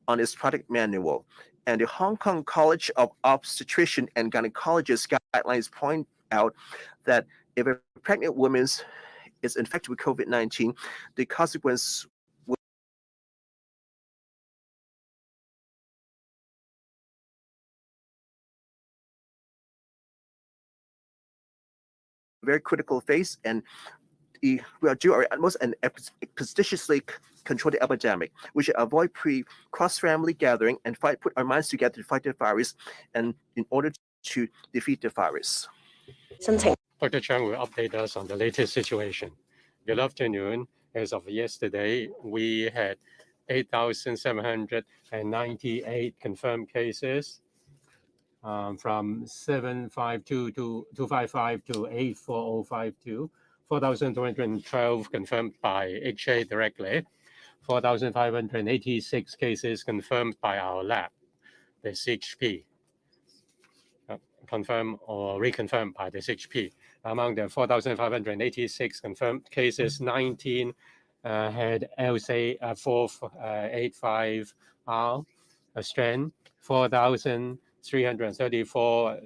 on its product manual. And the Hong Kong College of Obstetrician and Gynecologists guidelines point out that if a pregnant woman is infected with COVID-19, the consequence very critical phase, and we will do our utmost and expeditiously control the epidemic. We should avoid cross-family gathering and put our minds together to fight the virus, and in order to defeat the virus. Dr. Chang will update us on the latest situation. Good afternoon. As of yesterday, we had 8,798 confirmed cases. From 752,255 to 84052, 4,212 confirmed by HA directly, 4,586 cases confirmed by our lab, the CHP, confirmed or reconfirmed by the CHP. Among the 4,586 confirmed cases, 19 had LSA 485R strain, 4,334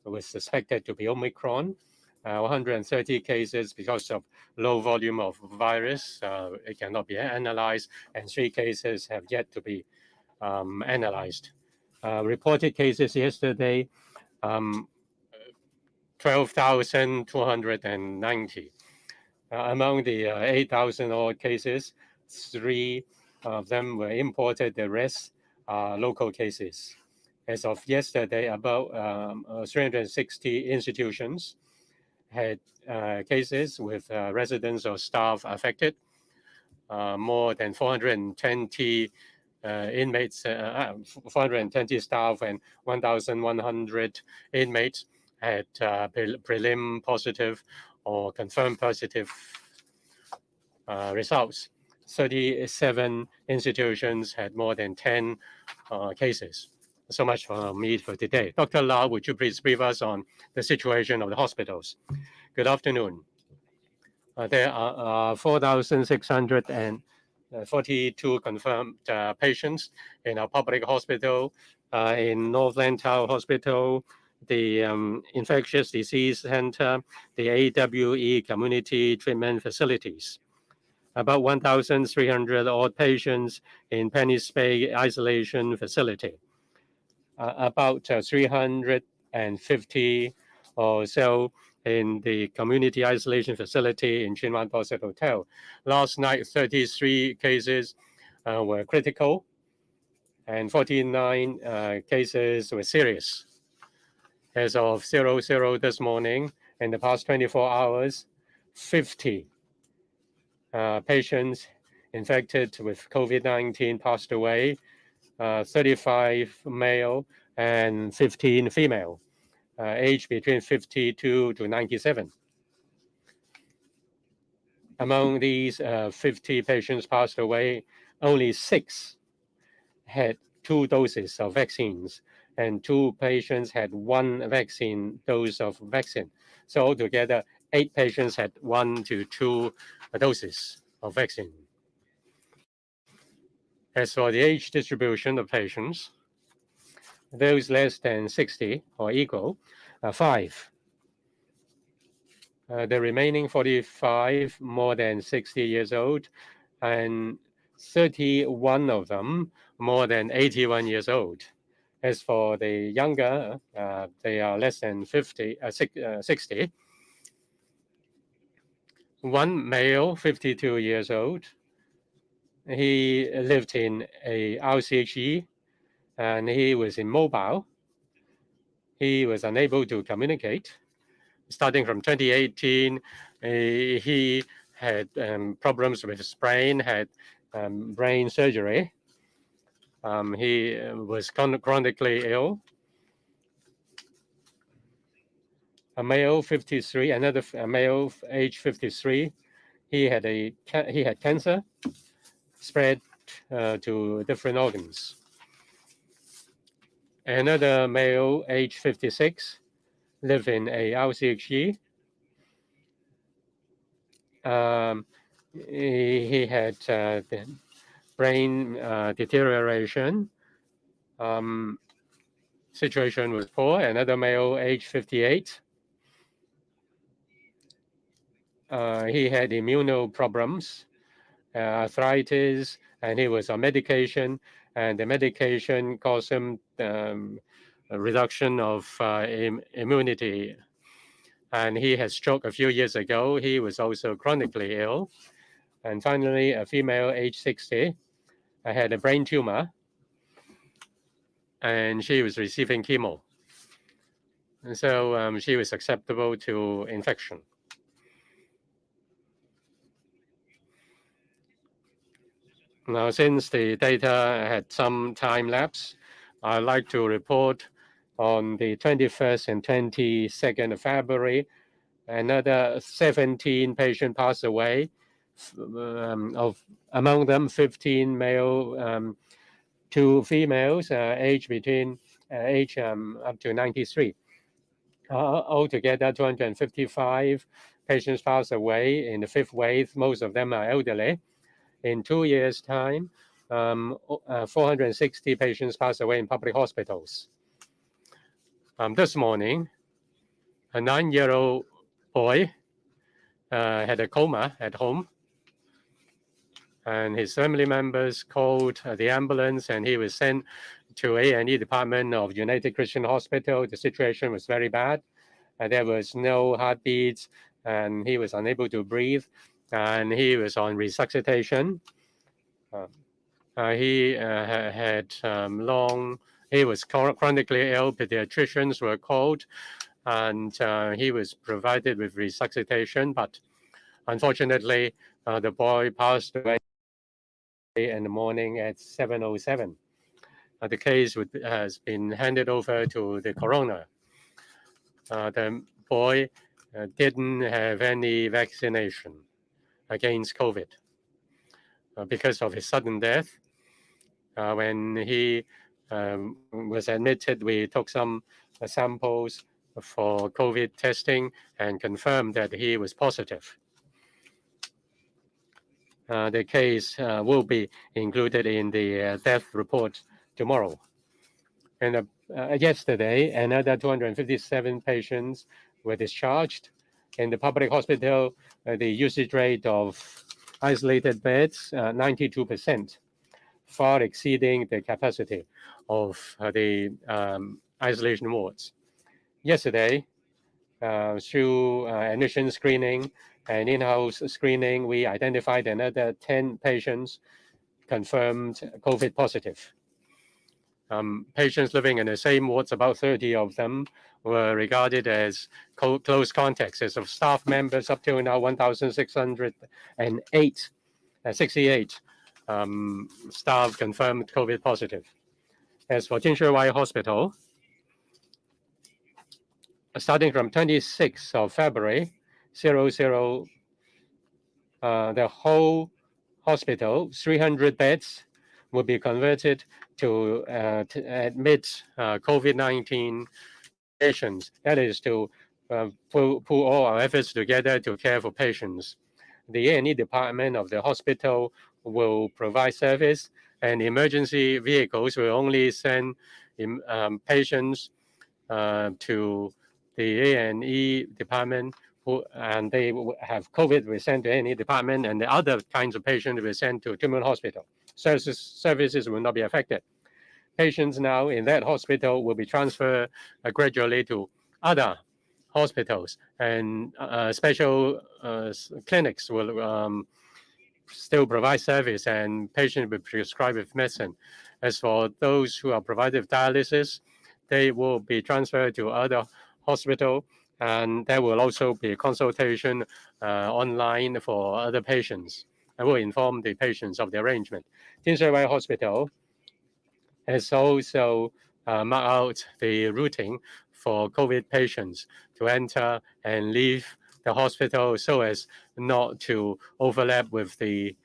was suspected to be Omicron, 130 cases because of low volume of virus, it cannot be analyzed, and 3 cases have yet to be analyzed. Reported cases yesterday, 12,290. Among the 8,000 odd cases, 3 of them were imported, the rest are local cases. As of yesterday, about 360 institutions had cases with residents or staff affected. More than 420 inmates, 420 staff and 1,100 inmates had prelim positive or confirmed positive results. 37 institutions had more than 10 cases. So much for me for today. Dr. Lau, would you please brief us on the situation of the hospitals? Good afternoon. There are 4,642 confirmed patients in our public hospital, in Northland Tower Hospital, the Infectious Disease Center, the AWE Community Treatment Facilities. About 1,300 odd patients in Penny's Bay Isolation Facility. About 350 or so in the community isolation facility in Chin Wan Dorset Hotel. Last night, 33 cases were critical and 49 cases were serious. As of 00 this morning, in the past 24 hours, 50 patients infected with COVID-19 passed away, 35 male and 15 female, aged between 52 to 97. Among these 50 patients passed away, only 6 had 2 doses of vaccines, and 2 patients had 1 vaccine dose of vaccine. So altogether, 8 patients had 1 to 2 doses of vaccine. As for the age distribution of patients, those less than 60 or equal, 5. The remaining 45 more than 60 years old, and 31 of them more than 81 years old. As for the younger, they are less than 60. 1 male, 52 years old. He lived in a RCHE and he was immobile. He was unable to communicate. Starting from 2018, he had problems with his brain, had brain surgery. He was chronically ill. A male, 53, another male, age 53. He had cancer spread to different organs. Another male, age 56, lived in a RCHE. He had brain deterioration. Situation was poor. Another male, age 58. He had immuno problems, arthritis, and he was on medication. And the medication caused him a reduction of immunity. And he had stroke a few years ago. He was also chronically ill. And finally, a female, age 60, had a brain tumor, and she was receiving chemo. And so she was susceptible to infection. Now, since the data had some time lapse, I'd like to report on the 21st and 22nd of February, another 17 patients passed away. Among them, 15 male, 2 females, age between up to 93. Altogether, 255 patients passed away in the 5th wave. Most of them are elderly. In 2 years' time, 460 patients passed away in public hospitals. This morning, a 9-year-old boy had a coma at home, and his family members called the ambulance, and he was sent to A&E department of United Christian Hospital. The situation was very bad. There was no heartbeats, and he was unable to breathe, and he was on resuscitation. He he was chronically ill. Pediatricians were called, and he was provided with resuscitation. But unfortunately, the boy passed away in the morning at 7:07. The case has been handed over to the coroner. The boy didn't have any vaccination against COVID. Because of his sudden death, when he was admitted, we took some samples for COVID testing and confirmed that he was positive. The case will be included in the death report tomorrow. And yesterday, another 257 patients were discharged. In the public hospital, the usage rate of isolated beds, 92%, far exceeding the capacity of the isolation wards. Yesterday, through admission screening and in-house screening, we identified another 10 patients confirmed COVID positive. Patients living in the same wards, about 30 of them, were regarded as close contacts. As of staff members, up till now, 1,608, 68 staff confirmed COVID positive. As for Jinshui Hospital, starting from 26th of February, the whole hospital, 300 beds, will be converted to admit COVID-19 patients. That is to pull all our efforts together to care for patients. The A&E department of the hospital will provide service, and emergency vehicles will only send patients to the A&E department, and they have COVID will send to A&E department, and the other kinds of patients will send to Tuen Mun Hospital. Services will not be affected. Patients now in that hospital will be transferred gradually to other hospitals, and special clinics will still provide service, and patients will be prescribed with medicine. As for those who are provided with dialysis, they will be transferred to other hospital, and there will also be consultation online for other patients. I will inform the patients of the arrangement. Jinshui Hospital has also marked out the routing for COVID patients to enter and leave the hospital so as not to overlap with the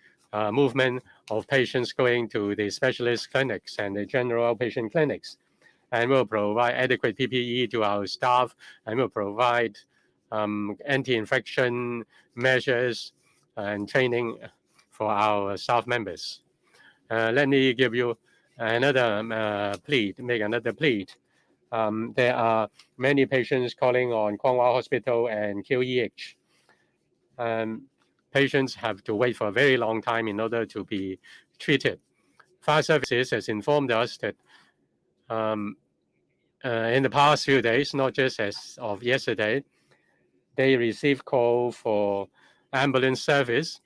movement of patients going to the specialist clinics and the general outpatient clinics. And we'll provide adequate PPE to our staff, and we'll provide anti-infection measures and training for our staff members. Let me give you another plea. Make another plea. There are many patients calling on Kwong Wai Hospital and QEH. Patients have to wait for a very long time in order to be treated. Fire Services has informed us that in the past few days, not just as of yesterday, they received call for ambulance service.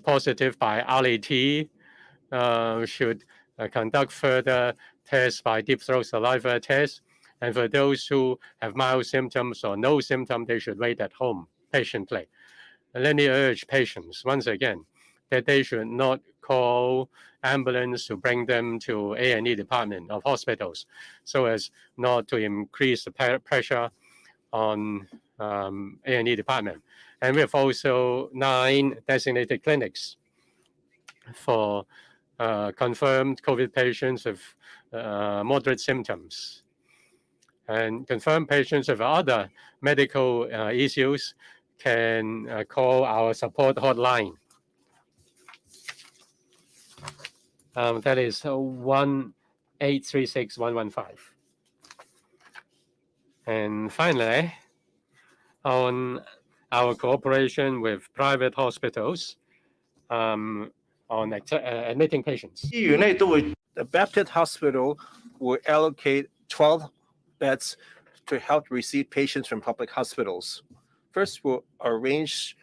Positive by RAT should conduct further tests by deep throat saliva test. And for those who have mild symptoms or no symptom, they should wait at home patiently. And let me urge patients once again that they should not call ambulance to bring them to A&E department of hospitals so as not to increase the pressure on A&E department. And we have also 9 designated clinics for confirmed COVID patients with moderate symptoms. And confirmed patients with other medical issues can call our support hotline. That is 1-836-115. And finally, on our cooperation with private hospitals on admitting patients. The Baptist Hospital will allocate 12 beds to help receive patients from public hospitals. First, we'll arrange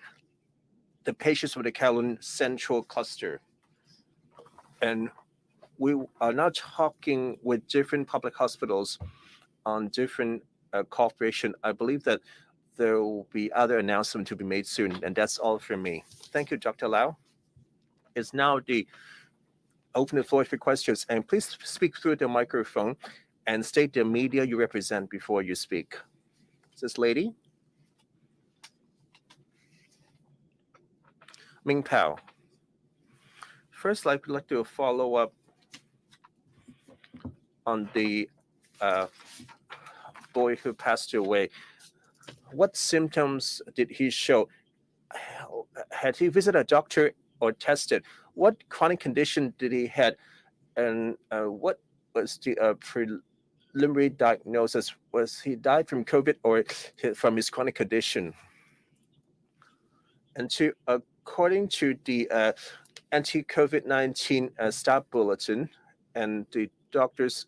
the patients from the Kowloon Central Cluster. And we are now talking with different public hospitals on different cooperation. I believe that there will be other announcements to be made soon. And that's all from me. Thank you, Dr. Lau. It's now the open the floor for questions. And please speak through the microphone and state the media you represent before you speak. This lady? Ming Pao. First, I'd like to follow up on the boy who passed away. What symptoms did he show? Had he visited a doctor or tested? What chronic condition did he had? And what was the preliminary diagnosis? Was he died from COVID or from his chronic condition? And according to the anti-COVID-19 staff bulletin and the doctor's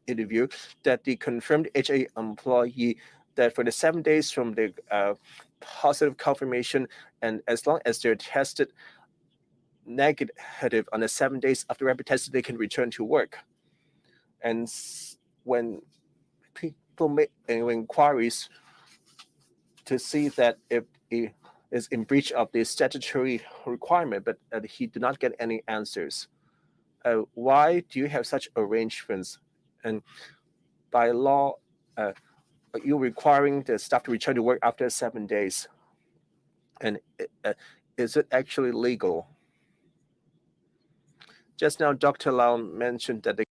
interview, that the confirmed HA employee that for the 7 days from the positive confirmation and as long as they're tested negative on the 7 days after rapid test, they can return to work. And when people make inquiries to see that if he is in breach of the statutory requirement, but he did not get any answers. Why do you have such arrangements? And by law, you're requiring the staff to return to work after 7 days. And is it actually legal? Just now, Dr. Lau mentioned that they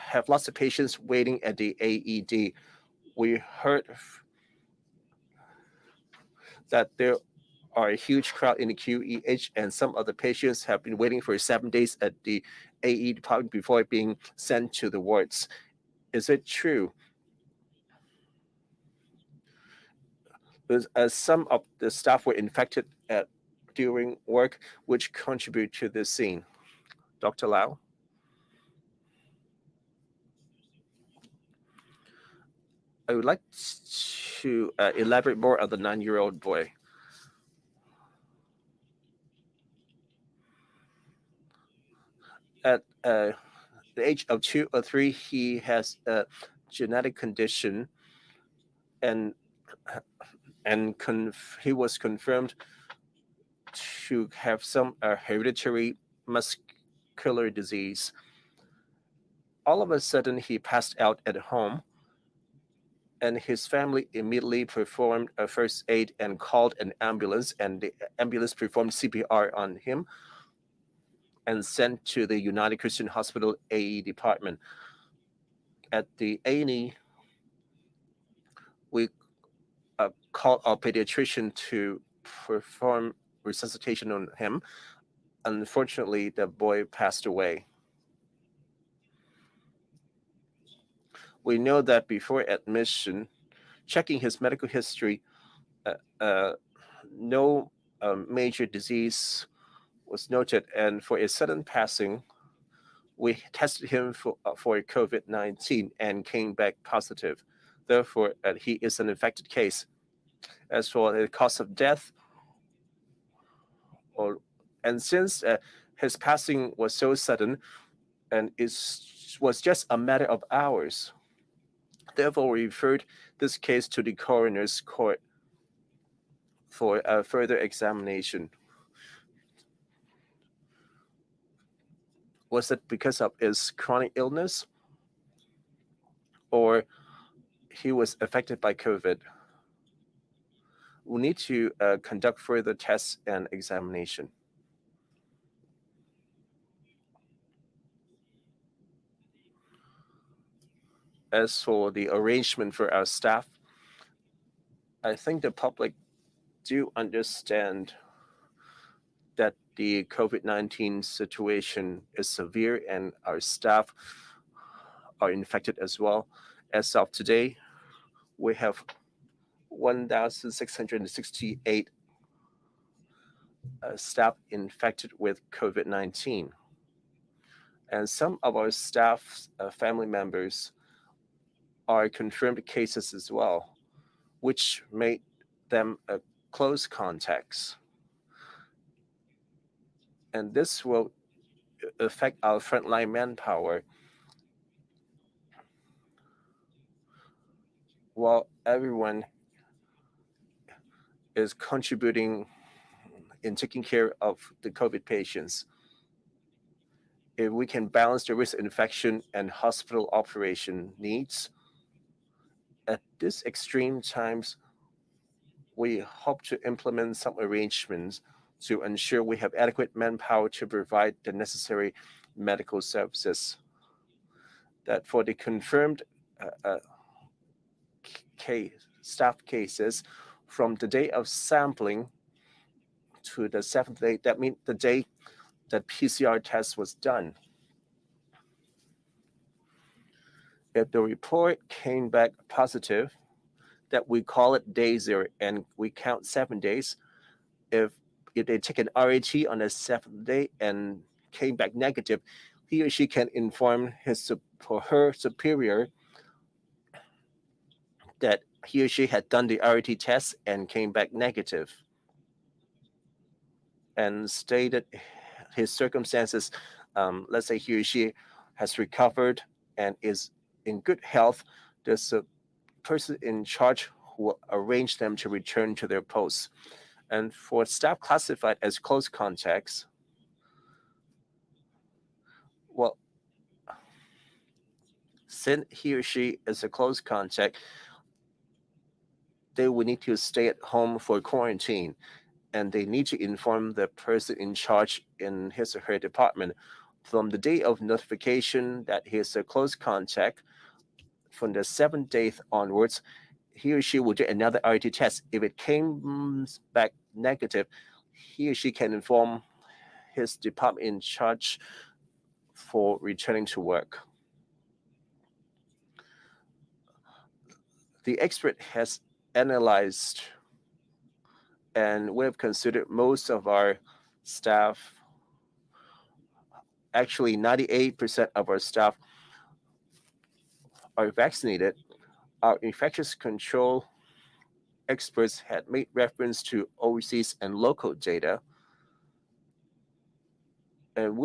have lots of patients waiting at the AED. We heard that there are a huge crowd in the QEH, and some of the patients have been waiting for 7 days at the AE department before being sent to the wards. Is it true? Some of the staff were infected during work, which contribute to this scene. Dr. Lau? I would like to elaborate more on the 9-year-old boy. At the age of 2 or 3, he has a genetic condition, and he was confirmed to have some hereditary muscular disease. All of a sudden, he passed out at home, and his family immediately performed a first aid and called an ambulance, and the ambulance performed CPR on him and sent to the United Christian Hospital A department. At the A&E, we called our pediatrician to perform resuscitation on him. Unfortunately, the boy passed away. We know that before admission, checking his medical history, no major disease was noted, and for a sudden passing, we tested him for COVID-19 and came back positive. Therefore, he is an infected case. As for the cause of death, and since his passing was so sudden, and it was just a matter of hours, therefore we referred this case to the coroner's court for further examination. Was it because of his chronic illness, or he was affected by COVID? We need to conduct further tests and examination. As for the arrangement for our staff, I think the public do understand that the COVID-19 situation is severe and our staff are infected as well. As of today, we have 1,668 staff infected with COVID-19. And some of our staff's family members are confirmed cases as well, which made them close contacts. And this will affect our frontline manpower. While everyone is contributing in taking care of the COVID patients, if we can balance the risk of infection and hospital operation needs, at this extreme times, we hope to implement some arrangements to ensure we have adequate manpower to provide the necessary medical services. That for the confirmed staff cases, from the day of sampling to the 7th day, that means the day that PCR test was done. If the report came back positive, that we call it day 0 and we count 7 days. If they take an RAT on the 7th day and came back negative, he or she can inform his or her superior that he or she had done the RAT test and came back negative, and stated his circumstances. Let's say he or she has recovered and is in good health. There's a person in charge who will arrange them to return to their posts. And for staff classified as close contacts, well, since he or she is a close contact, they will need to stay at home for quarantine, and they need to inform the person in charge in his or her department from the day of notification that he is a close contact. From the 7th day onwards, he or she will do another RT test. If it came back negative, he or she can inform his department in charge for returning to work. The expert has analyzed, and we have considered most of our staff. Actually, 98% of our staff are vaccinated. Our infectious control experts had made reference to overseas and local data, and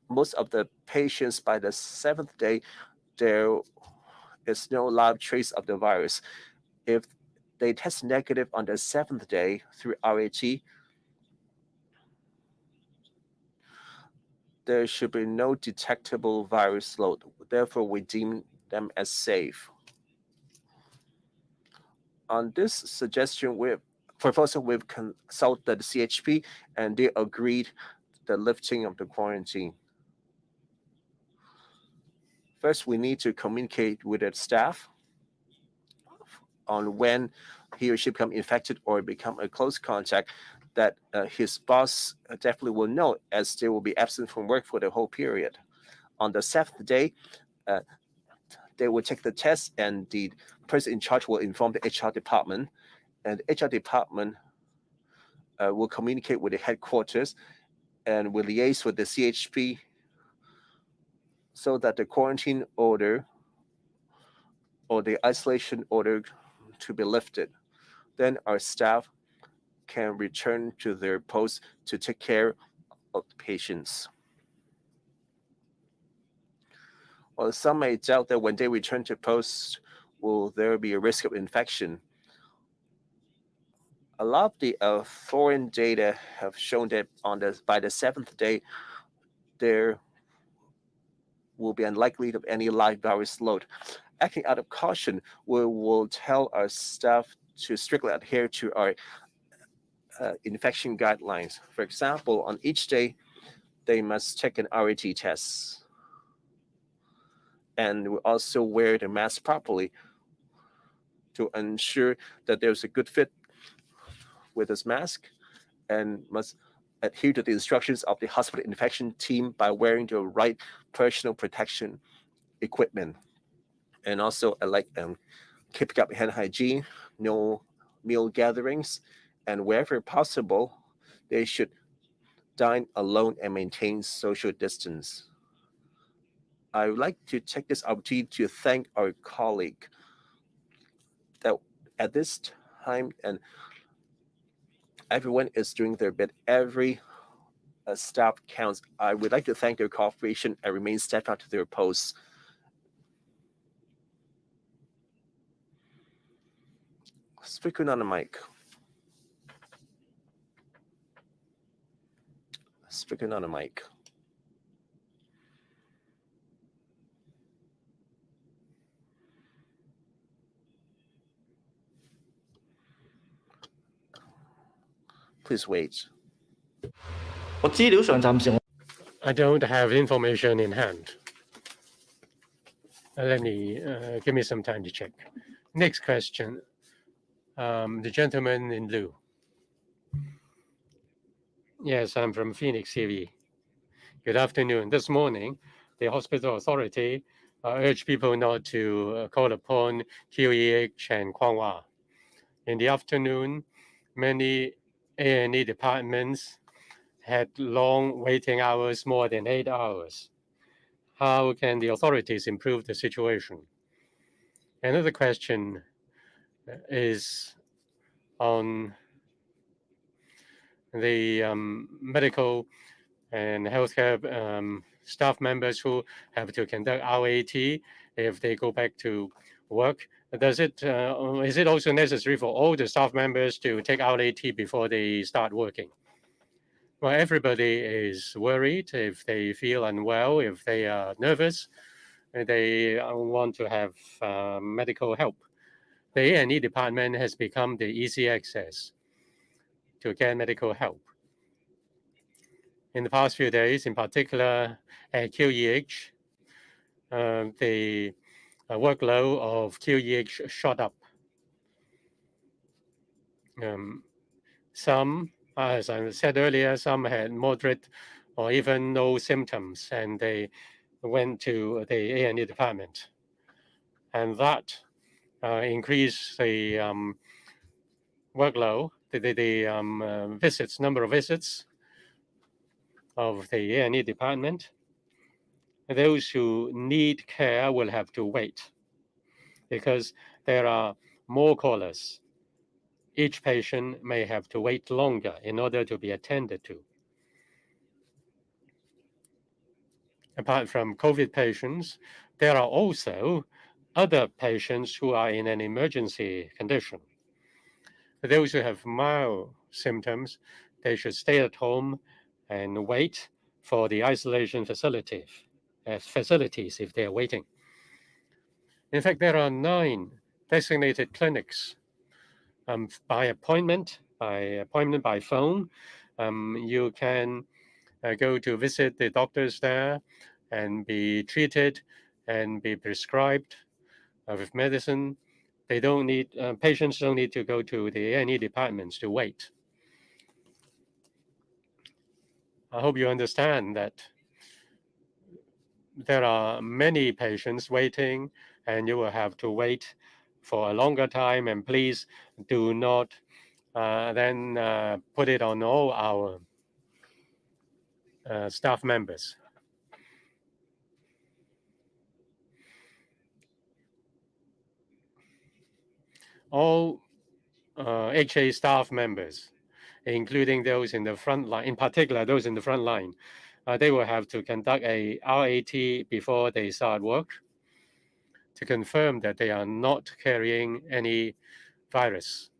most of the patients by the 7th day, there is no lab trace of the virus. If they test negative on the 7th day through RAT, there should be no detectable virus load. Therefore, we deem them as safe. On this suggestion, we've consulted the CHP, and they agreed the lifting of the quarantine. First, we need to communicate with the staff on when he or she become infected or become a close contact, that his boss definitely will know, as they will be absent from work for the whole period. On the 7th day, they will take the test, and the person in charge will inform the HR department, and the HR department will communicate with the headquarters and will liaise with the CHP so that the quarantine order or the isolation order to be lifted. Then our staff can return to their posts to take care of the patients. Well, some may doubt that when they return to posts, will there be a risk of infection? A lot of the foreign data have shown that by the 7th day, there will be unlikely of any live virus load. Acting out of caution, we will tell our staff to strictly adhere to our infection guidelines. For example, on each day, they must take an RAT test, and we also wear the mask properly to ensure that there's a good fit with this mask, and must adhere to the instructions of the hospital infection team by wearing the right personal protection equipment. And also, keeping up hand hygiene, no meal gatherings, and wherever possible, they should dine alone and maintain social distance. I would like to take this opportunity to thank our colleague that at this time, and everyone is doing their bit. Every staff counts. I would like to thank their cooperation and remain steadfast to their posts. Speaking on the mic. Speaking on the mic. Please wait. 我資料上暫時 I don't have information in hand. Let me give me some time to check. Next question. The gentleman in blue. Yes, I'm from Phoenix TV. Good afternoon. This morning, the hospital authority urged people not to call upon QEH and Kwangwa. In the afternoon, many A&E departments had long waiting hours, more than 8 hours. How can the authorities improve the situation? Another question is on the medical and healthcare staff members who have to conduct RAT if they go back to work. Is it also necessary for all the staff members to take RAT before they start working? Well, everybody is worried if they feel unwell, if they are nervous, they want to have medical help. The A&E department has become the easy access to get medical help. In the past few days, in particular at QEH, the workload of QEH shot up. Some, as I said earlier, some had moderate or even no symptoms, and they went to the A&E department. And that increased the workload, the visits, number of visits of the A&E department. Those who need care will have to wait because there are more callers. Each patient may have to wait longer in order to be attended to. Apart from COVID patients, there are also other patients who are in an emergency condition. Those who have mild symptoms, they should stay at home and wait for the isolation facilities if they're waiting. In fact, there are 9 designated clinics by appointment by phone. You can go to visit the doctors there and be treated and be prescribed with medicine. They don't need patients don't need to go to the A&E departments to wait. I hope you understand that there are many patients waiting, and you will have to wait for a longer time. And please do not then put it on all our staff members. All HA staff members, including those in the front line, in particular those in the front line, they will have to conduct a RAT before they start work to confirm that they are not carrying any virus.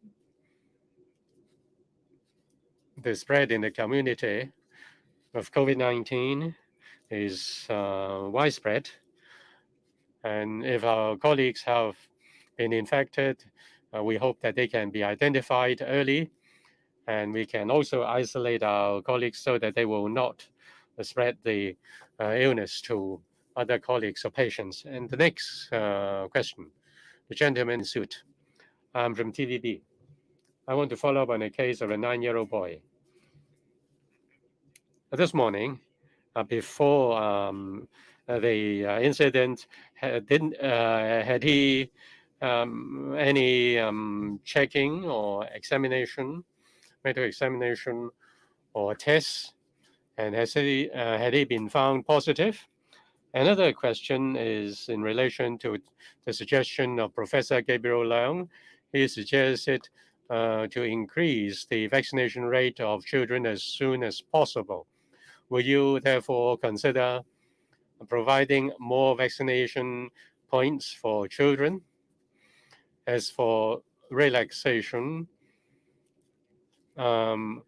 The spread in the community of COVID-19 is widespread, and if our colleagues have been infected, we hope that they can be identified early, and we can also isolate our colleagues so that they will not spread the illness to other colleagues or patients. And the next question, the gentleman in suit. I'm from TVB. I want to follow up on a case of a 9-year-old boy. This morning, before the incident, had he any checking or examination, medical examination or tests, and had he been found positive? Another question is in relation to the suggestion of Professor Gabriel Leung. He suggested to increase the vaccination rate of children as soon as possible. Will you therefore consider providing more vaccination points for children? As for relaxation on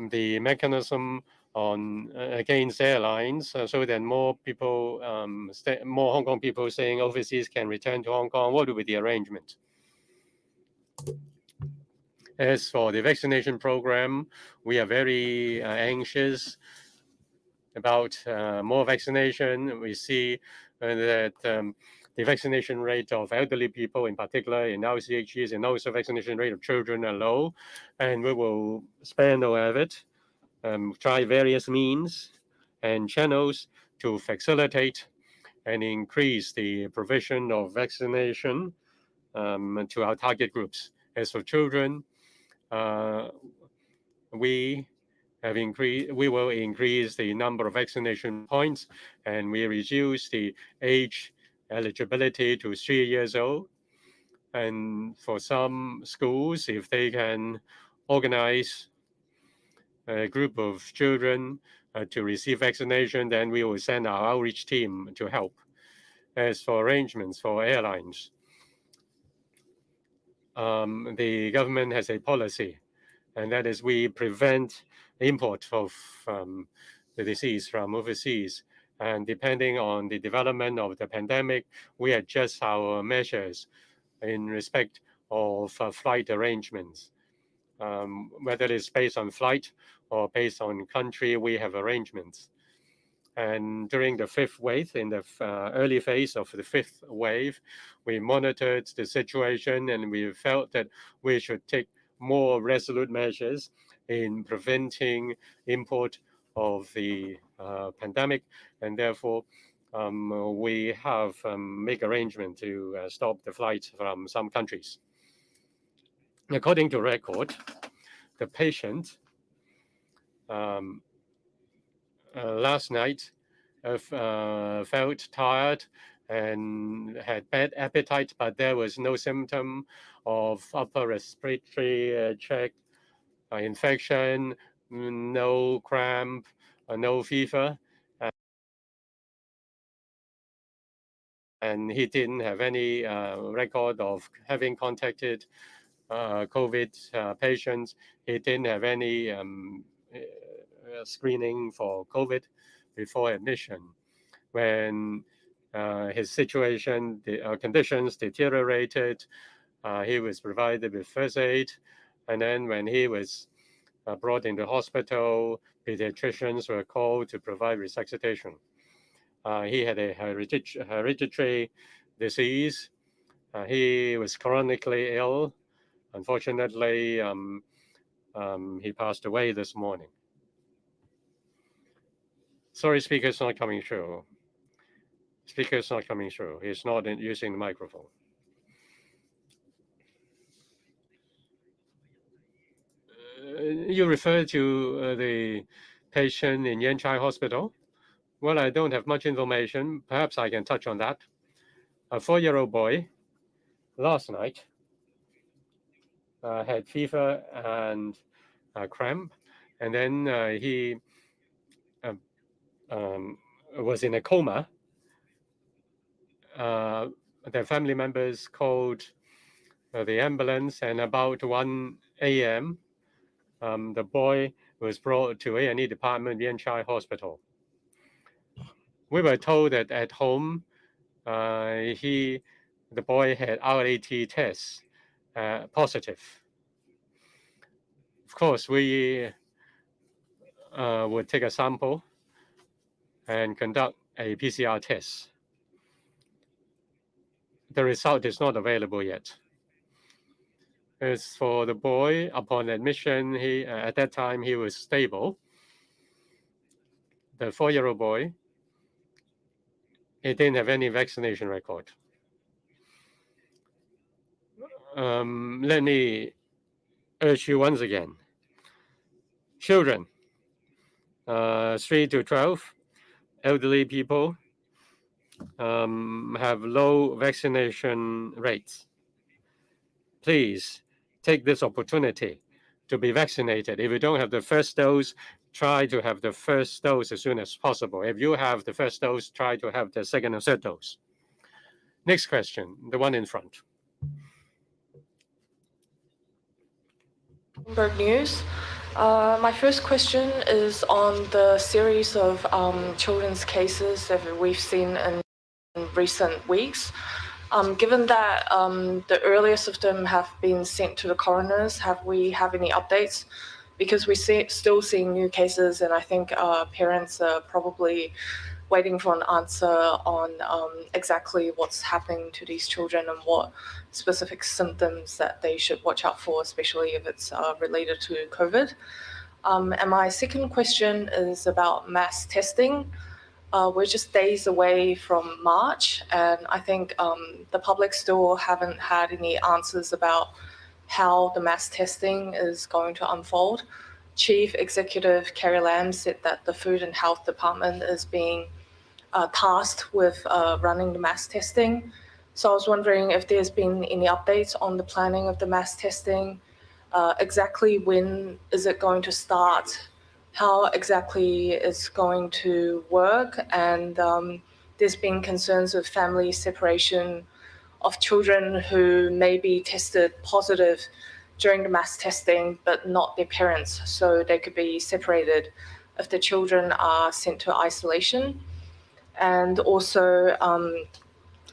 the mechanism against airlines, so that more people, more Hong Kong people staying overseas can return to Hong Kong, what will be the arrangement? As for the vaccination program, we are very anxious about more vaccination. We see that the vaccination rate of elderly people, in particular in RCHEs, and also vaccination rate of children are low, and we will spend all of it, try various means and channels to facilitate and increase the provision of vaccination to our target groups. As for children, we will increase the number of vaccination points, and we reduce the age eligibility to 3 years old. And for some schools, if they can organize a group of children to receive vaccination, then we will send our outreach team to help. As for arrangements for airlines, the government has a policy, and that is we prevent import of the disease from overseas. And depending on the development of the pandemic, we adjust our measures in respect of flight arrangements. Whether it's based on flight or based on country, we have arrangements. And during the fifth wave, in the early phase of the fifth wave, we monitored the situation, and we felt that we should take more resolute measures in preventing import of the pandemic, and therefore we have make arrangement to stop the flights from some countries. According to record, the patient last night felt tired and had bad appetite, but there was no symptom of upper respiratory tract infection, no cramp, no fever, and he didn't have any record of having contacted COVID patients. He didn't have any screening for COVID before admission. When his situation, the conditions deteriorated, He was provided with first aid, and then when he was brought into hospital, pediatricians were called to provide resuscitation. He had a hereditary disease. He was chronically ill. Unfortunately, he passed away this morning. Sorry, speaker's not coming through. Speaker's not coming through. He's not using the microphone. You refer to the patient in Yanchai Hospital? Well, I don't have much information. Perhaps I can touch on that. A 4-year-old boy last night had fever and cramp, and then he was in a coma. Their family members called the ambulance, and about 1 a.m., the boy was brought to A&E department, Yanchai Hospital. We were told that at home, the boy had RAT tests positive. Of course, we would take a sample and conduct a PCR test. The result is not available yet. As for the boy, upon admission, at that time he was stable. The 4-year-old boy, he didn't have any vaccination record. Let me urge you once again. Children, 3 to 12, elderly people have low vaccination rates. Please take this opportunity to be vaccinated. If you don't have the first dose, try to have the first dose as soon as possible. If you have the first dose, try to have the second and third dose. Next question, the one in front. Bloomberg News. My first question is on the series of children's cases that we've seen in recent weeks. Given that the earliest of them have been sent to the coroners, have any updates? Because we still seeing new cases, and I think parents are probably waiting for an answer on exactly what's happening to these children and what specific symptoms that they should watch out for, especially if it's related to COVID. And my second question is about mass testing. We're just days away from March, and I think the public still haven't had any answers about how the mass testing is going to unfold. Chief Executive Carrie Lam said that the Food and Health Department is being tasked with running the mass testing. So I was wondering if there's been any updates on the planning of the mass testing. Exactly when is it going to start? How exactly it's going to work? And there's been concerns with family separation of children who may be tested positive during the mass testing, but not their parents. So they could be separated if the children are sent to isolation. And also,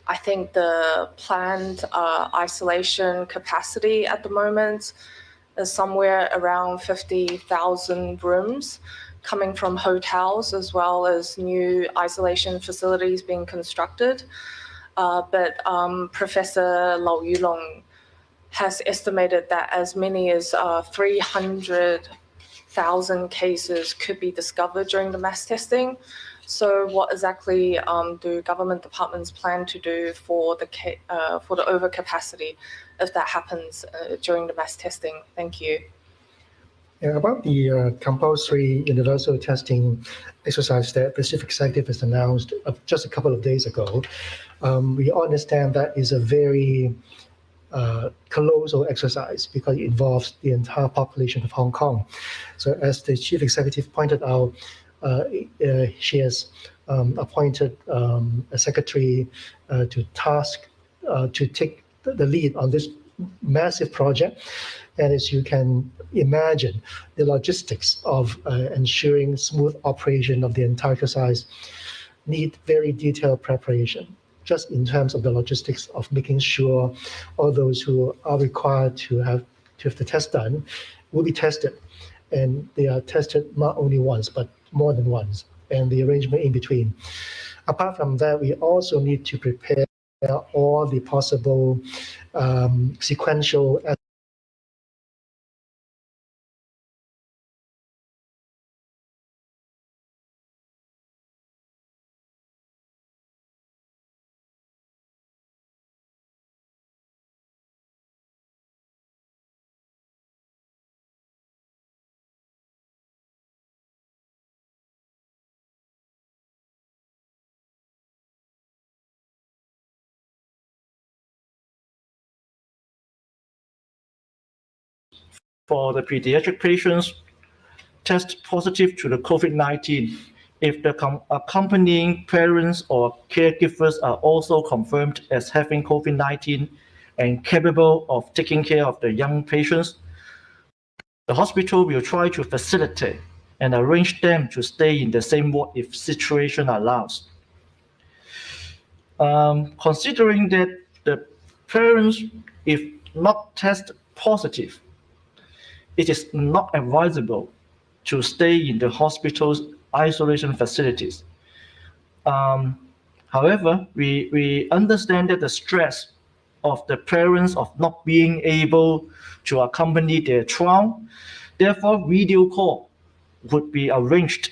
I think the planned isolation capacity at the moment is somewhere around 50,000 rooms coming from hotels, as well as new isolation facilities being constructed. But Professor Lau Yulong has estimated that as many as 300,000 cases could be discovered during the mass testing. So what exactly do government departments plan to do for the overcapacity if that happens during the mass testing? Thank you. Yeah, about the compulsory universal testing exercise that the Chief Executive has announced just a couple of days ago, we understand that is a very colossal exercise because it involves the entire population of Hong Kong. So as the Chief Executive pointed out, she has appointed a secretary to take the lead on this massive project. And as you can imagine, the logistics of ensuring smooth operation of the entire exercise need very detailed preparation. just in terms of the logistics of making sure all those who are required to have the test done will be tested. And they are tested not only once, but more than once, and the arrangement in between. Apart from that, we also need to prepare all the possible sequential for the pediatric patients test positive to the COVID-19, if the accompanying parents or caregivers are also confirmed as having COVID-19 and capable of taking care of the young patients, the hospital will try to facilitate and arrange them to stay in the same ward if situation allows. Considering that the parents, if not test positive, it is not advisable to stay in the hospital's isolation facilities. However, we understand that the stress of the parents of not being able to accompany their child, therefore video call would be arranged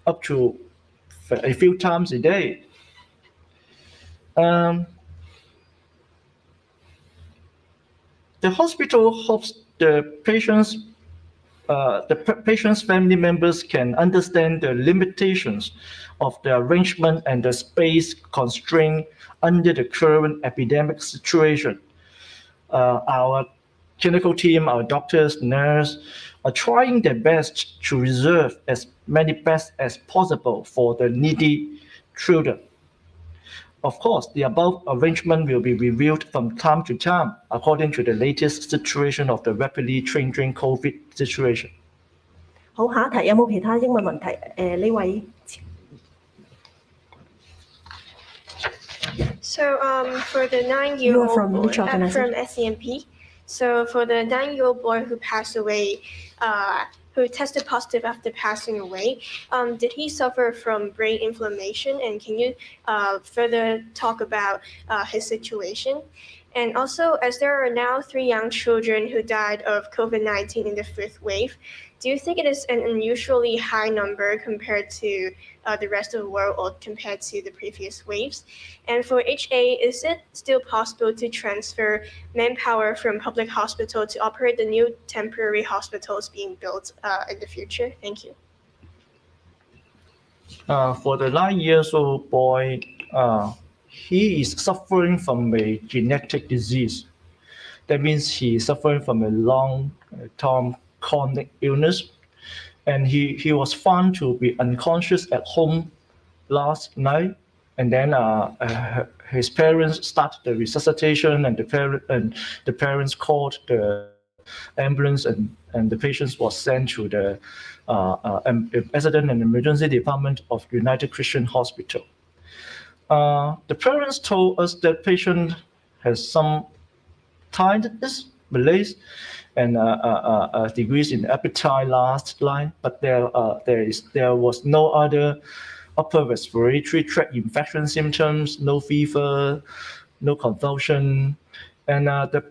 up to a few times a day. The hospital hopes the patient's family members can understand the limitations of the arrangement and the space constraint under the current epidemic situation. Our clinical team, our doctors, nurses, are trying their best to reserve as many beds as possible for the needy children. Of course, the above arrangement will be reviewed from time to time according to the latest situation of the rapidly changing COVID situation. 好，下一題有冇其他英文問題？呢位。So for the 9-year-old You are from boy, which organization? from SCMP. So for the 9-year-old boy who passed away, who tested positive after passing away, did he suffer from brain inflammation? And can you further talk about his situation? And also, as there are now 3 young children who died of COVID-19 in the 5th wave, do you think it is an unusually high number compared to the rest of the world or compared to the previous waves? And for HA, is it still possible to transfer manpower from public hospital to operate the new temporary hospitals being built in the future? Thank you. For the 9-year-old boy, he is suffering from a genetic disease. That means he is suffering from a long-term chronic illness. And he was found to be unconscious at home last night. And then his parents started the resuscitation, and the parents called the ambulance, and the patient was sent to the accident and emergency department of United Christian Hospital. The parents told us that patient has some tiredness, malaise, and degrees in appetite last line, but there was no other upper respiratory tract infection symptoms, no fever, no convulsion, and the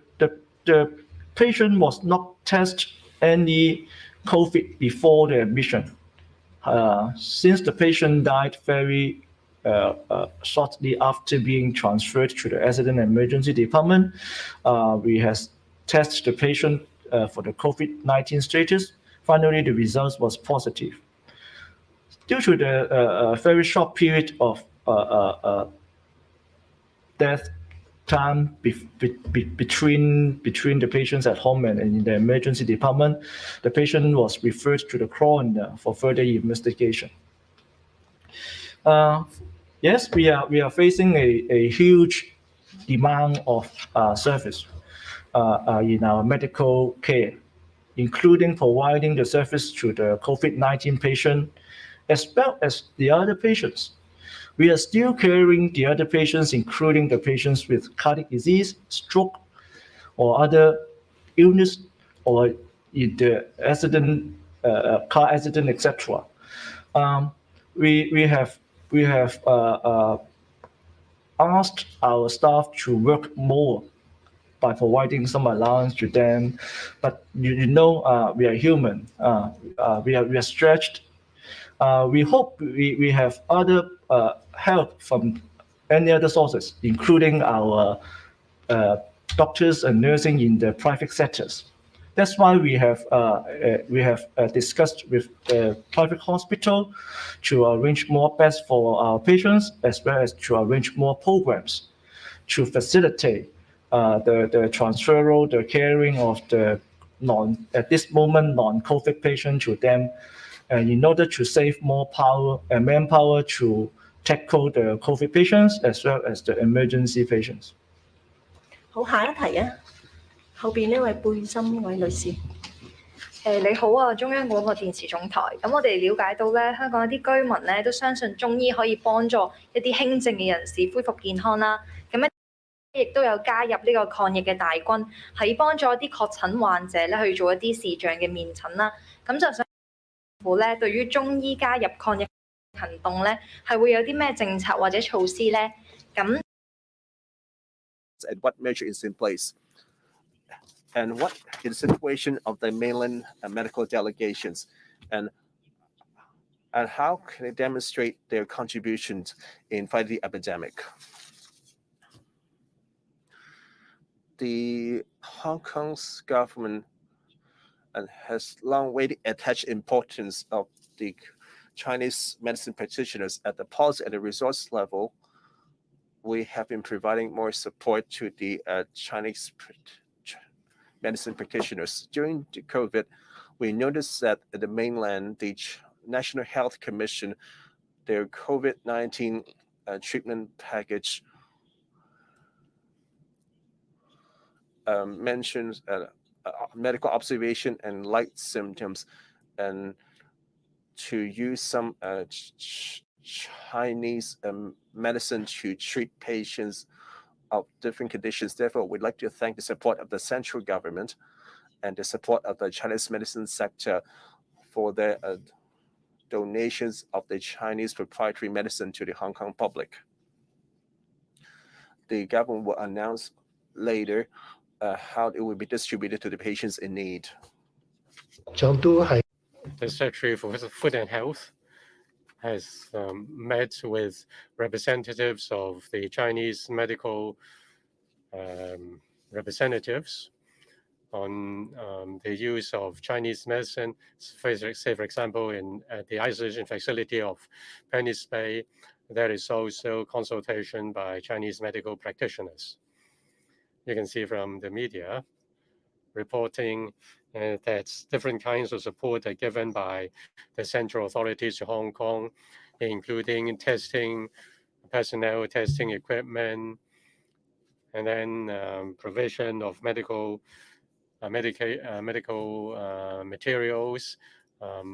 patient was not tested any COVID before the admission. Since the patient died very shortly after being transferred to the accident and emergency department, we has tested the patient for the COVID-19 status. Finally, the results was positive. Due to the very short period of death time between the patients at home and in the emergency department, the patient was referred to the coroner for further investigation. Yes, we are facing a huge demand of service in our medical care, including providing the service to the COVID-19 patient as well as the other patients We are still caring the other patients, including the patients with cardiac disease, stroke, or other illness, or in the accident, car accident, etc. We have asked our staff to work more by providing some allowance to them, but we are human. We are stretched. We hope we have other help from any other sources, including our doctors and nursing in the private sectors. That's why we have discussed with the private hospital to arrange more beds for our patients, as well as to arrange more programs to facilitate the transferal, the caring of the at this moment non-COVID patient to them, and in order to save more power and manpower to tackle the COVID patients as well as the emergency patients. 好，下一題啊，後邊呢位背心位女士。你好啊，中央廣播電視總台。咁我哋了解到咧，香港一啲居民咧都相信中醫可以幫助一啲輕症嘅人士恢復健康啦。咁亦都有加入呢個抗疫嘅大軍，係幫助一啲確診患者咧去做一啲視像嘅面診啦。咁就想政府咧對於中醫加入抗疫行動咧，係會有啲咩政策或者措施咧？咁 and what measure is in place, and what is the situation of the mainland medical delegations, and how can they demonstrate their contributions in fighting the epidemic. The Hong Kong's government has long waited attached importance of the Chinese medicine practitioners at the policy and the resource level. We have been providing more support to the Chinese medicine practitioners. During the COVID, we noticed that at the mainland, the National Health Commission, their COVID-19 treatment package mentions medical observation and light symptoms, and to use some Chinese medicine to treat patients of different conditions. Therefore, we'd like to thank the support of the central government and the support of the Chinese medicine sector for their donations of the Chinese proprietary medicine to the Hong Kong public. The government will announce later how it will be distributed to the patients in need. The Secretary for Food and Health has met with representatives of the Chinese medical representatives on the use of Chinese medicine. Say, for example, at the isolation facility of Penny's Bay, there is also consultation by Chinese medical practitioners. You can see from the media reporting that different kinds of support are given by the central authorities to Hong Kong, including testing personnel, testing equipment, and then provision of medical materials,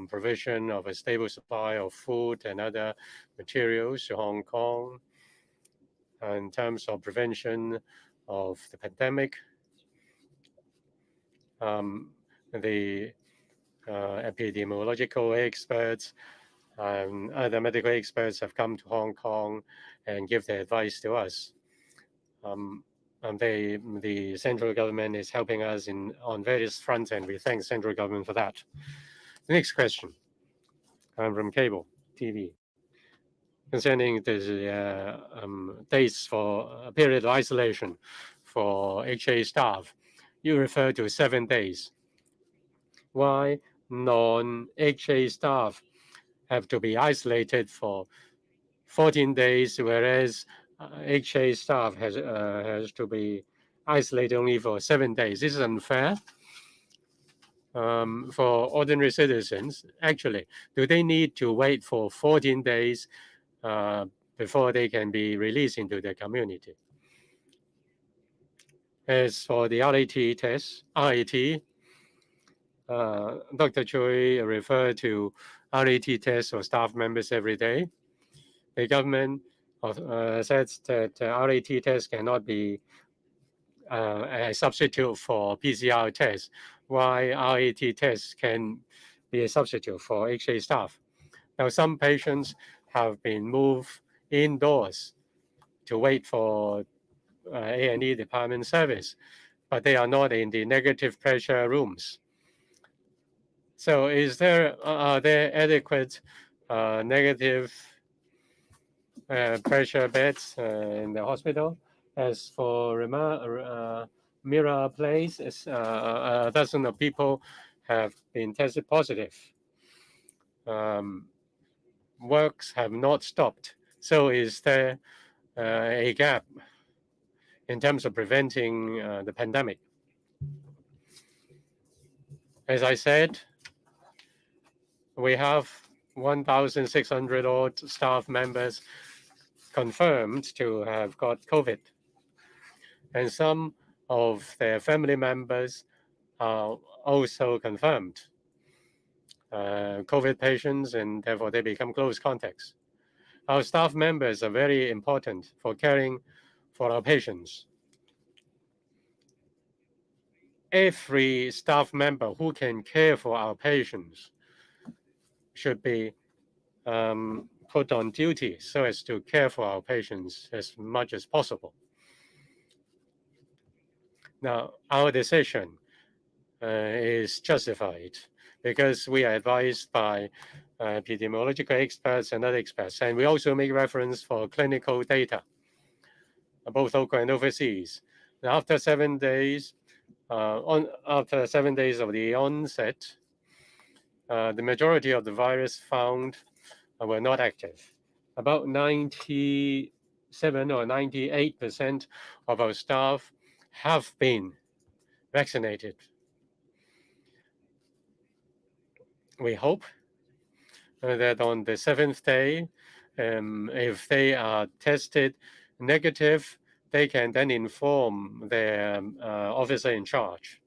provision of a stable supply of food and other materials to Hong Kong. In terms of prevention of the pandemic, the epidemiological experts and other medical experts have come to Hong Kong and give their advice to us. The central government is helping us on various fronts, and we thank the central government for that. The next question from cable TV concerning the dates for a period of isolation for HA staff. You refer to 7 days. Why non-HA staff have to be isolated for 14 days, whereas HA staff has to be isolated only for 7 days? This is unfair. For ordinary citizens, actually, do they need to wait for 14 days before they can be released into the community? As for the RAT test, Dr. Choi referred to RAT tests for staff members every day. the government said that RAT test cannot be a substitute for PCR tests, why RAT tests can be a substitute for HA staff. Now, some patients have been moved indoors to wait for A&E department service, but they are not in the negative pressure rooms. So are there adequate negative pressure beds in the hospital? As for Mira Place, a dozen of people have been tested positive. Works have not stopped. So is there a gap in terms of preventing the pandemic? As I said, we have 1,600 odd staff members confirmed to have got COVID. And some of their family members are also confirmed COVID patients, and therefore they become close contacts. Our staff members are very important for caring for our patients. Every staff member who can care for our patients should be put on duty so as to care for our patients as much as possible. Now, our decision is justified because we are advised by epidemiological experts and other experts, and we also make reference for clinical data, both local and overseas. Now, after 7 days, after 7 days of the onset, the majority of the virus found were not active. About 97 or 98% of our staff have been vaccinated. We hope that on the 7th day, if they are tested negative, they can then inform their officer in charge.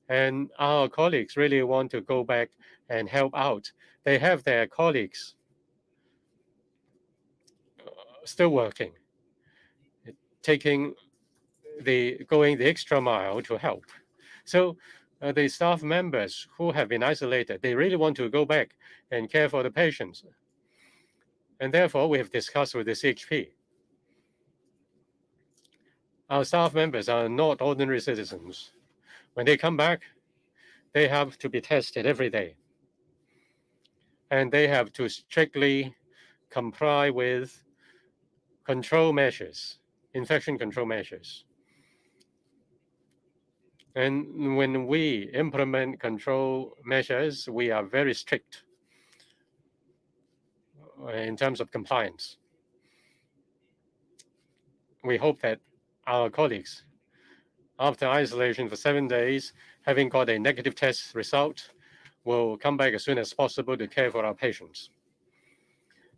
And our colleagues really want to go back and help out. They have their colleagues still working, going the extra mile to help. So the staff members who have been isolated, they really want to go back and care for the patients. And therefore, we have discussed with the CHP. Our staff members are not ordinary citizens. When they come back, they have to be tested every day. And they have to strictly comply with control measures, infection control measures. And when we implement control measures, we are very strict in terms of compliance. We hope that our colleagues, after isolation for 7 days, having got a negative test result, will come back as soon as possible to care for our patients.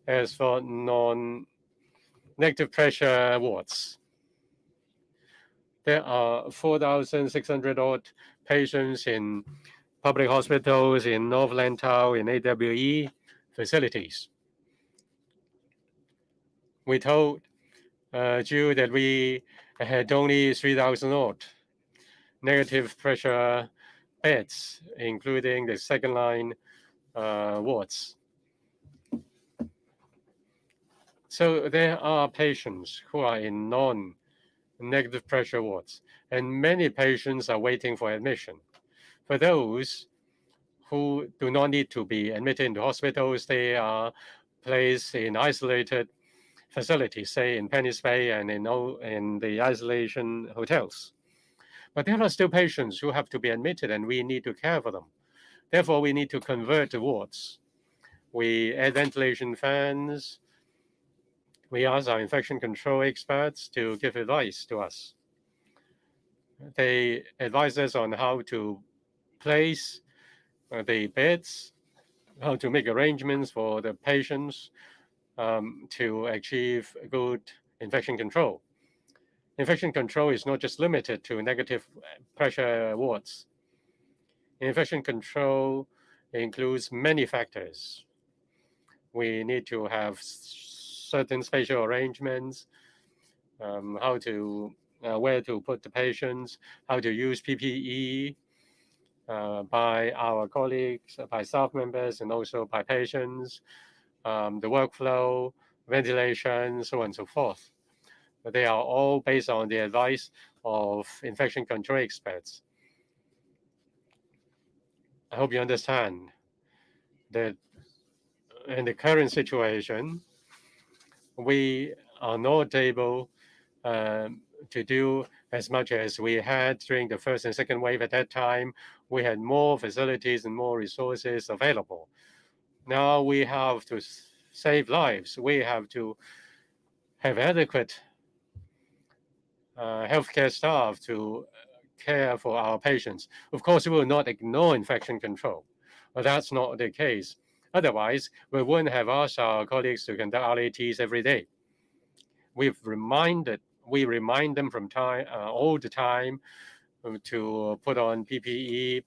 As for non-negative pressure wards, there are 4,600 odd patients in public hospitals, in North Lantau, in AWE facilities. We told you that we had only 3,000 odd negative pressure beds, including the second line wards. So there are patients who are in non-negative pressure wards, and many patients are waiting for admission. For those who do not need to be admitted into hospitals, they are placed in isolated facilities, say in Penny's Bay and in the isolation hotels. But there are still patients who have to be admitted, and we need to care for them. Therefore, we need to convert the wards. We add ventilation fans. We ask our infection control experts to give advice to us. They advise us on how to place the beds, how to make arrangements for the patients to achieve good infection control. Infection control is not just limited to negative pressure wards. Infection control includes many factors. We need to have certain spatial arrangements, how to where to put the patients, how to use PPE by our colleagues, by staff members, and also by patients, the workflow, ventilation, so on and so forth. But they are all based on the advice of infection control experts. I hope you understand that in the current situation, we are not able to do as much as we had during the first and second wave. At that time, we had more facilities and more resources available. Now we have to save lives. We have to have adequate healthcare staff to care for our patients. Of course, we will not ignore infection control, but that's not the case. Otherwise, we wouldn't have asked our colleagues to conduct RATs every day. We remind them from time all the time to put on PPE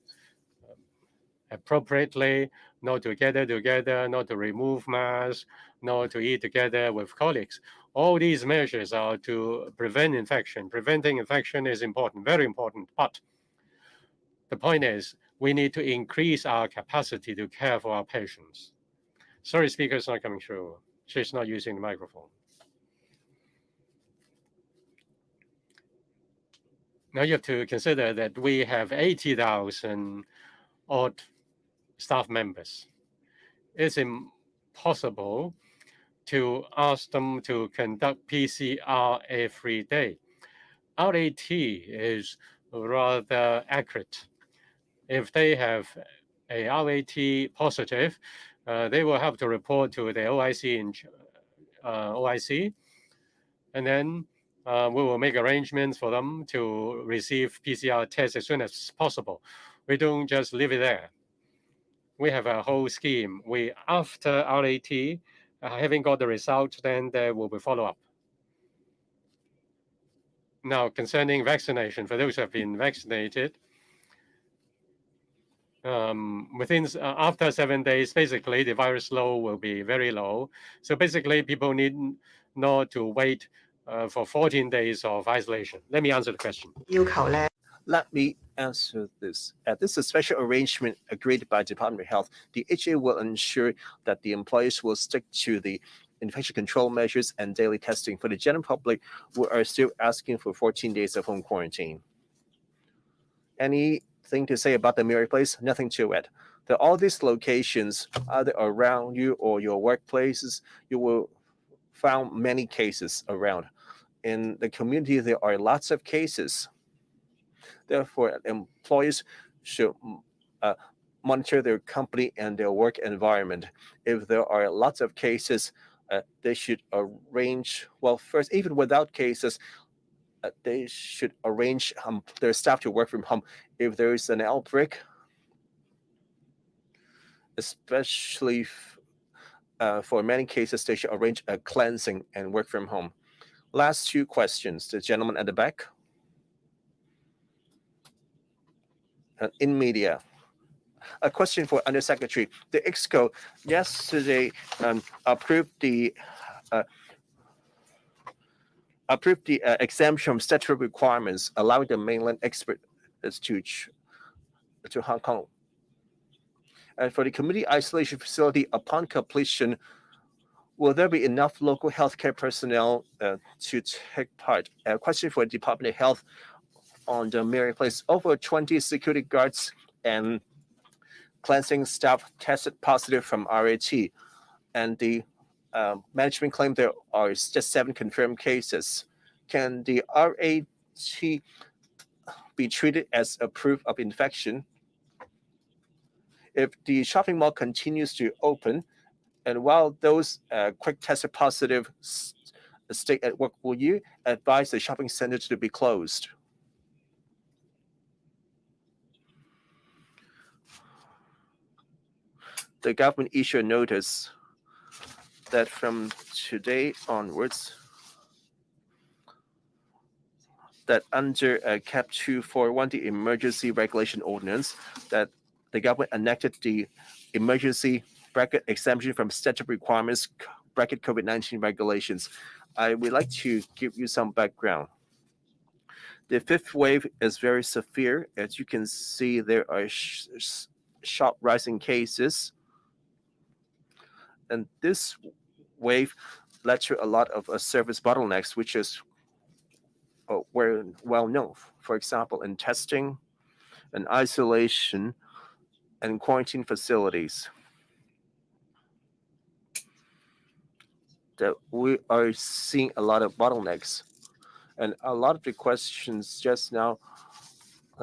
appropriately, not to gather together, not to remove masks, not to eat together with colleagues. All these measures are to prevent infection. Preventing infection is important, very important. But the point is, we need to increase our capacity to care for our patients. Sorry, speaker's not coming through. She's not using the microphone. Now you have to consider that we have 80,000 odd staff members. It's impossible to ask them to conduct PCR every day. RAT is rather accurate. If they have a RAT positive, they will have to report to the OIC, and then we will make arrangements for them to receive PCR tests as soon as possible. We don't just leave it there. We have a whole scheme. After RAT, having got the result, then there will be follow-up. Now, concerning vaccination, for those who have been vaccinated, after 7 days, basically the virus load will be very low. So basically, people need not to wait for 14 days of isolation. Let me answer the question. Let me answer this. This is a special arrangement agreed by Department of Health. The HA will ensure that the employees will stick to the infection control measures and daily testing. For the general public, we are still asking for 14 days of home quarantine. Anything to say about the Mary Place? Nothing to it. All these locations, either around you or your workplaces, you will find many cases around. In the community, there are lots of cases. Therefore, employees should monitor their company and their work environment. If there are lots of cases, they should arrange, well, first, even without cases, they should arrange their staff to work from home. If there is an outbreak, especially for many cases, they should arrange a cleansing and work from home. Last two questions. The gentleman at the back. In media. A question for Undersecretary. The ICSCO yesterday approved the exemption from statutory requirements, allowing the mainland experts to Hong Kong. And for the community isolation facility, upon completion, will there be enough local healthcare personnel to take part? A question for the Department of Health on the Mary Place. Over 20 security guards and cleansing staff tested positive from RAT, and the management claimed there are just 7 confirmed cases. Can the RAT be treated as a proof of infection? If the shopping mall continues to open, and while those quick tested positive stay at work, will you advise the shopping center to be closed? The government issued a notice that from today onwards, that under Cap 241, the emergency regulation ordinance, that the government enacted the emergency bracket exemption from statutory requirements, bracket COVID-19 regulations. I would like to give you some background. The fifth wave is very severe. As you can see, there are sharp rising cases. And this wave led to a lot of service bottlenecks, which is were well known. For example, in testing and isolation and quarantine facilities. That we are seeing a lot of bottlenecks. And a lot of the questions just now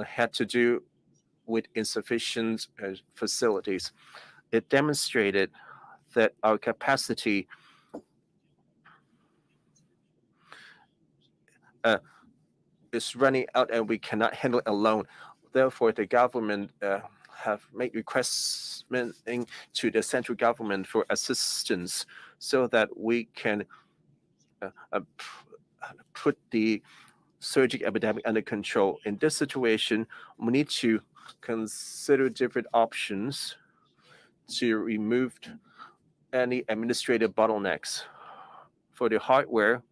had to do with insufficient facilities. It demonstrated that our capacity is running out and we cannot handle it alone. Therefore, the government have made requests to the central government for assistance so that we can put the surging epidemic under control. In this situation, we need to consider different options to remove any administrative bottlenecks. For the hardware,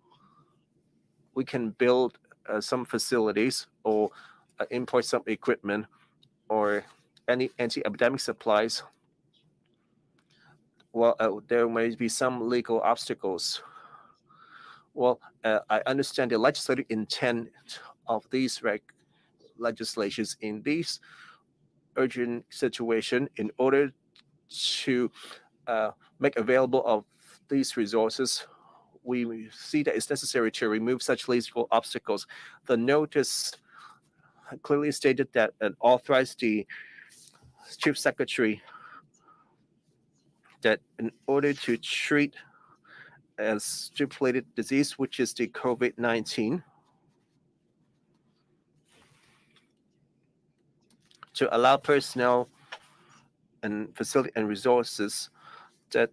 we can build some facilities or import some equipment or any anti-epidemic supplies. Well, there may be some legal obstacles. Well, I understand the legislative intent of these legislations in these urgent situation in order to make available of these resources. We see that it's necessary to remove such legal obstacles. The notice clearly stated that and authorized the Chief Secretary that in order to treat a stipulated disease, which is the COVID-19, to allow personnel and facility and resources that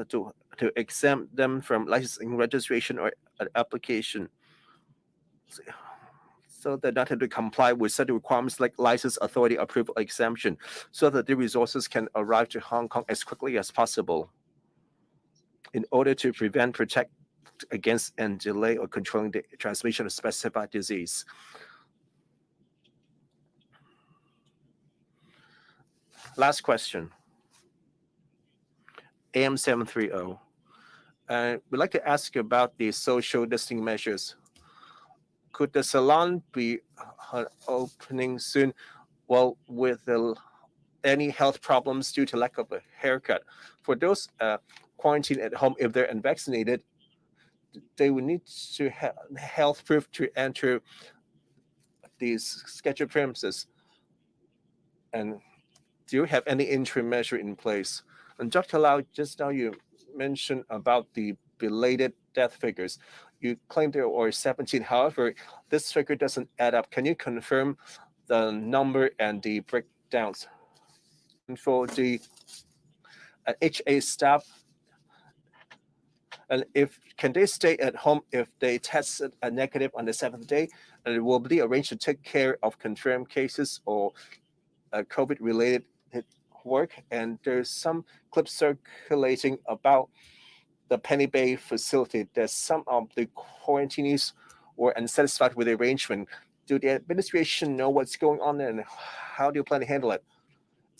to exempt them from licensing, registration, or application, so that not have to comply with certain requirements like license, authority, approval, exemption, so that the resources can arrive to Hong Kong as quickly as possible in order to prevent, protect against, and delay or controlling the transmission of specified disease. Last question. AM730. We'd like to ask about the social distancing measures. Could the salon be opening soon? Well, with any health problems due to lack of a haircut. For those quarantined at home, if they're unvaccinated, they will need to have health proof to enter these scheduled premises. And do you have any interim measure in place? And Dr. Lau, just now you mentioned about the belated death figures. You claimed there were 17. However, this figure doesn't add up. Can you confirm the number and the breakdowns? And for the HA staff, and can they stay at home if they tested a negative on the 7th day? And it will be arranged to take care of confirmed cases or COVID-related work. And there's some clips circulating about the Penny Bay facility that some of the quarantinees were unsatisfied with the arrangement. Do the administration know what's going on and how do you plan to handle it?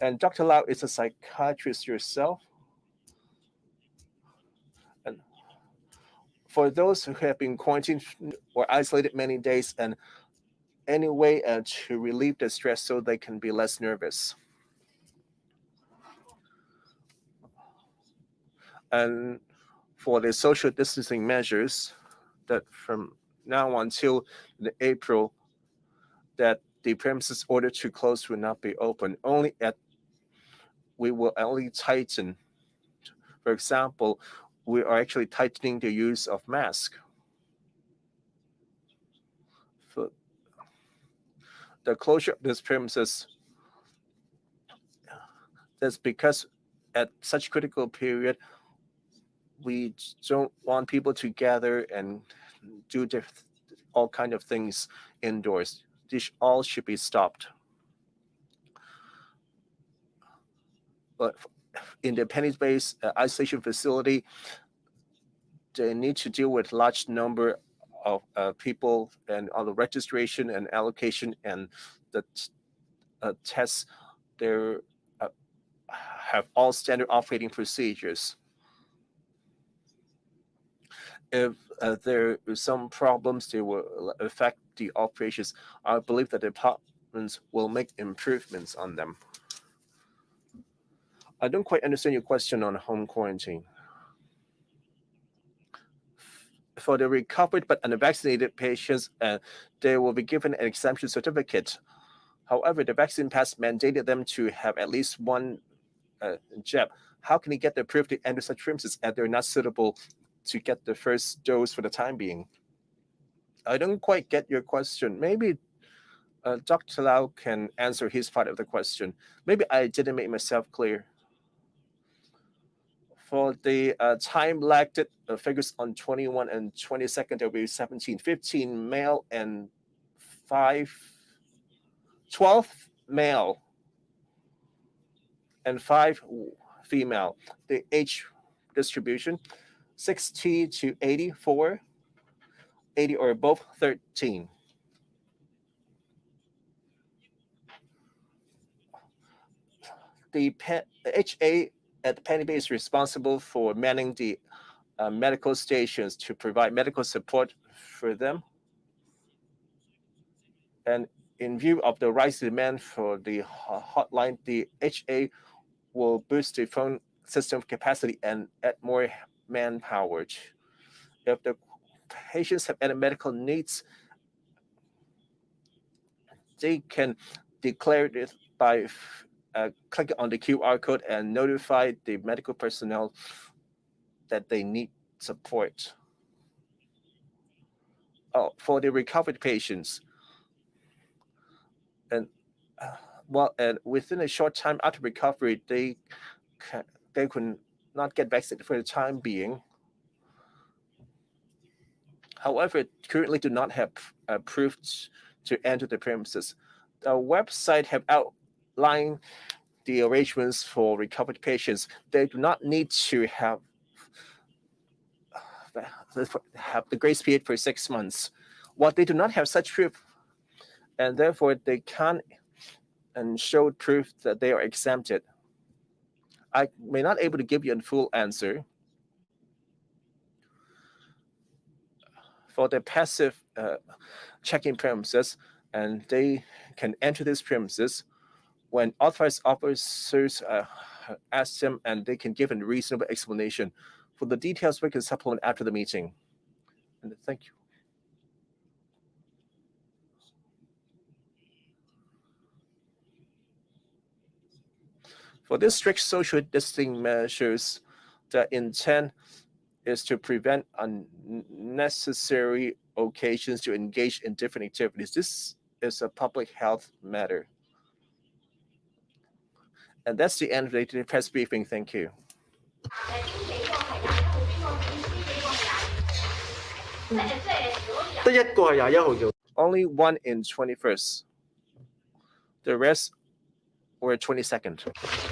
And Dr. Lau is a psychiatrist yourself. And for those who have been quarantined or isolated many days, and any way to relieve the stress so they can be less nervous. And for the social distancing measures, that from now until April, that the premises ordered to close will not be open. We will only tighten. For example, we are actually tightening the use of masks. So the closure of this premises, that's because at such critical period, we don't want people to gather and do all kind of things indoors. This all should be stopped. But in the penny-based isolation facility, they need to deal with large number of people and all the registration and allocation and the tests. They have all standard operating procedures. If there are some problems, they will affect the operations. I believe that the departments will make improvements on them. I don't quite understand your question on home quarantine. For the recovered but unvaccinated patients, they will be given an exemption certificate. However, the vaccine pass mandated them to have at least one jab. How can they get the proof to enter such premises as they're not suitable to get the first dose for the time being? I don't quite get your question. Maybe Dr. Lau can answer his part of the question. Maybe I didn't make myself clear. For the time lagged figures on 21 and 22nd, there will be 17, 15 male and 12 male and 5 female. The age distribution, 60 to 84, 80 or above, 13. The HA at Penny Bay is responsible for manning the medical stations to provide medical support for them. And in view of the rising demand for the hotline, the HA will boost the phone system capacity and add more manpower. If the patients have any medical needs, they can declare it by clicking on the QR code and notify the medical personnel that they need support. For the recovered patients, and within a short time after recovery, they could not get vaccinated for the time being. However, currently do not have proof to enter the premises. The website have outlined the arrangements for recovered patients. They do not need to have the grace period for 6 months. What they do not have such proof, and therefore they can't show proof that they are exempted. I may not able to give you a full answer. For the passive check-in premises, and they can enter these premises when authorized officers ask them, and they can give a reasonable explanation. For the details, we can supplement after the meeting. And thank you. For these strict social distancing measures, the intent is to prevent unnecessary occasions to engage in different activities. This is a public health matter. And that's the end of the press briefing. Thank you. Only one in 21st. The rest were 22nd.